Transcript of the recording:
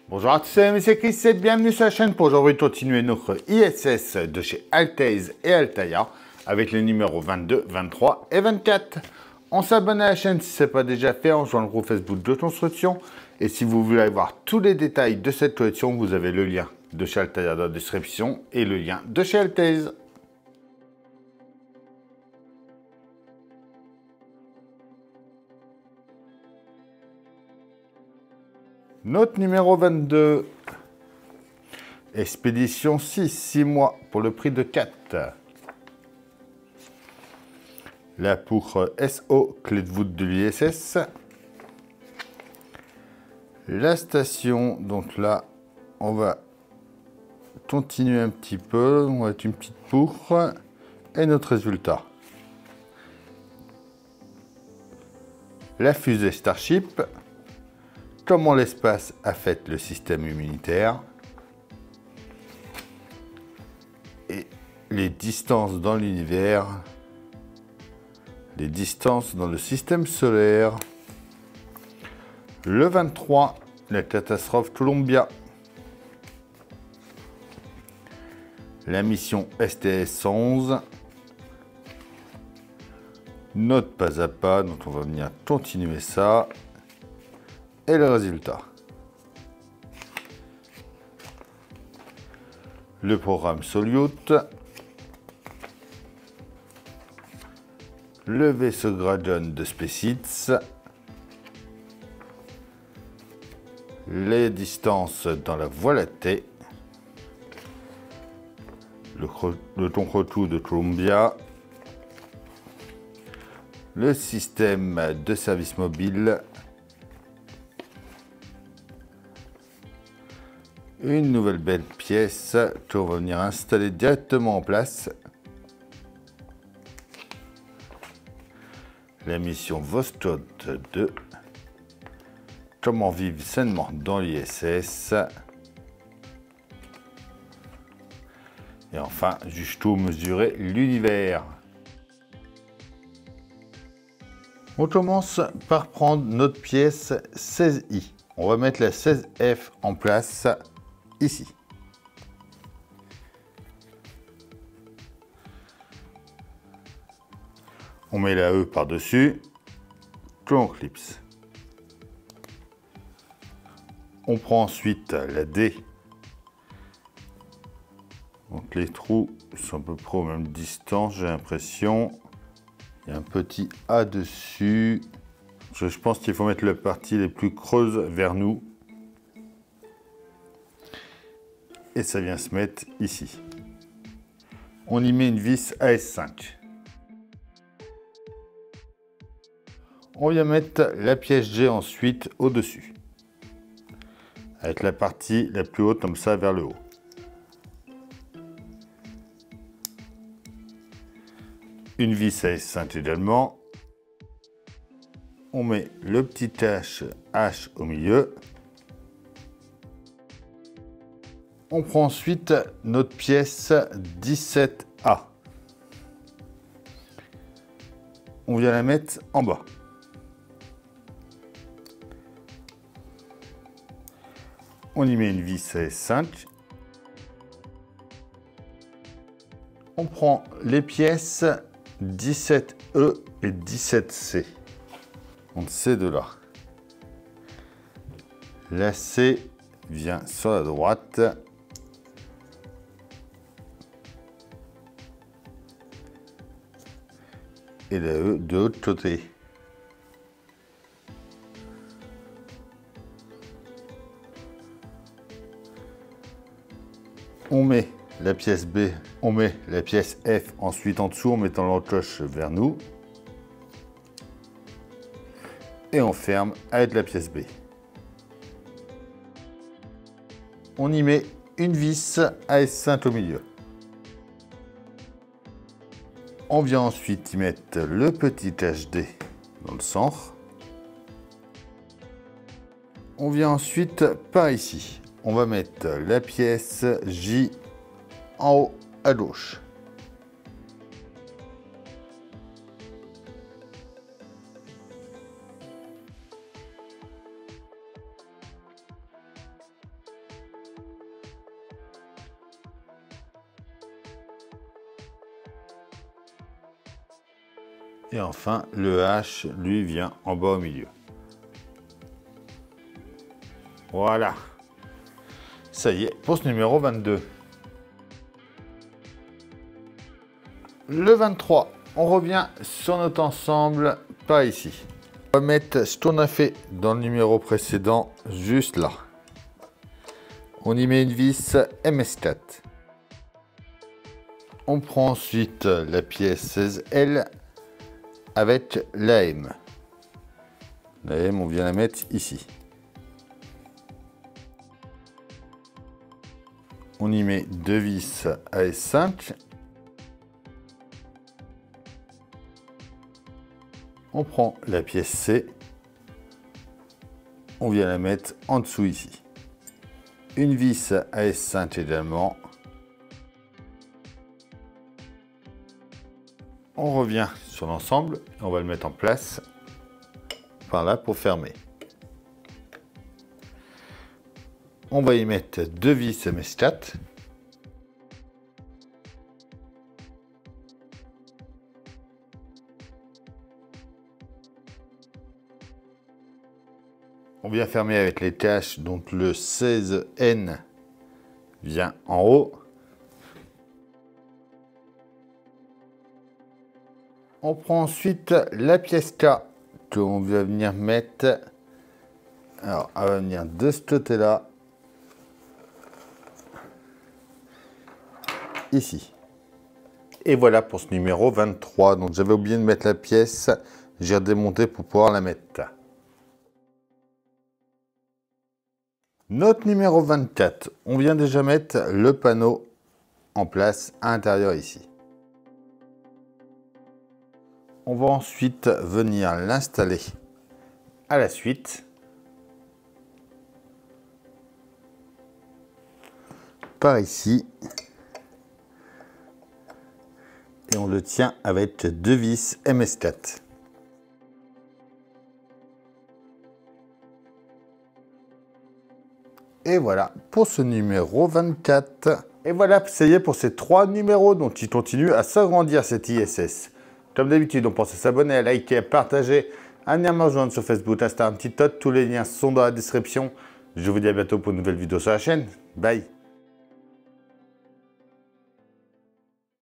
Bonjour à tous, c'est Chris et bienvenue sur la chaîne pour aujourd'hui continuer notre ISS de chez Altaiz et Altaïa avec les numéros 22, 23 et 24. On s'abonne à la chaîne si ce n'est pas déjà fait, on rejoint le groupe Facebook de construction. Et si vous voulez voir tous les détails de cette collection, vous avez le lien de chez Altaïa dans la description et le lien de chez Altaiz. Notre numéro 22, expédition 6 mois pour le prix de 4. La poutre SO, clé de voûte de l'ISS. La station, donc là, on va continuer un petit peu, on va mettre une petite poutre et notre résultat. La fusée Starship. Comment l'espace affecte le système immunitaire et les distances dans l'univers, les distances dans le système solaire. Le 23, la catastrophe Columbia. La mission STS-11. Note pas à pas, donc on va venir continuer ça. Et le résultat. Le programme Soyuz. Le vaisseau Dragon de SpaceX. Les distances dans la Voie lactée. Le contre-tout de Columbia. Le système de service mobile. Une nouvelle belle pièce qu'on va venir installer directement en place. La mission Vostok 2. Comment vivre sainement dans l'ISS. Et enfin, jusqu'où mesurer l'univers. On commence par prendre notre pièce 16i. On va mettre la 16F en place. Ici. On met la E par-dessus, que on clipse. On prend ensuite la D. Donc les trous sont à peu près aux mêmes distances, j'ai l'impression. Il y a un petit A dessus. Je pense qu'il faut mettre les parties les plus creuses vers nous. Et ça vient se mettre ici. On y met une vis AS5. On vient mettre la pièce G ensuite au-dessus. Avec la partie la plus haute comme ça vers le haut. Une vis AS5 également. On met le petit H au milieu. On prend ensuite notre pièce 17A. On vient la mettre en bas. On y met une vis AS5. On prend les pièces 17E et 17C. Donc ces deux-là. La C vient sur la droite. Et la E de l'autre côté. On met la pièce B, on met la pièce F ensuite en dessous en mettant l'encoche vers nous. Et on ferme avec la pièce B. On y met une vis AS5 au milieu. On vient ensuite y mettre le petit HD dans le centre. On vient ensuite par ici. On va mettre la pièce J en haut à gauche. Et enfin, le H, lui, vient en bas au milieu. Voilà. Ça y est, pour ce numéro 22. Le 23, on revient sur notre ensemble par ici. On va mettre ce qu'on a fait dans le numéro précédent, juste là. On y met une vis MS4. On prend ensuite la pièce 16L avec la M. La M, on vient la mettre ici. On y met deux vis AS5. On prend la pièce C. On vient la mettre en dessous ici. Une vis AS5 également. On revient sur l'ensemble et on va le mettre en place par là pour fermer. On va y mettre deux vis MS4. On vient fermer avec les caches, donc le 16N vient en haut. On prend ensuite la pièce K qu'on va venir mettre. Alors, elle va venir de ce côté-là. Ici. Et voilà pour ce numéro 23. Donc, j'avais oublié de mettre la pièce. J'ai redémonté pour pouvoir la mettre. Notre numéro 24. On vient déjà mettre le panneau en place à l'intérieur ici. On va ensuite venir l'installer à la suite. Par ici. Et on le tient avec deux vis MS4. Et voilà pour ce numéro 24. Et voilà, ça y est pour ces trois numéros dont il continue à s'agrandir cet ISS. Comme d'habitude, on pense à s'abonner, à liker, à partager, à venir me rejoindre sur Facebook, Instagram, TikTok. Tous les liens sont dans la description. Je vous dis à bientôt pour une nouvelle vidéo sur la chaîne. Bye.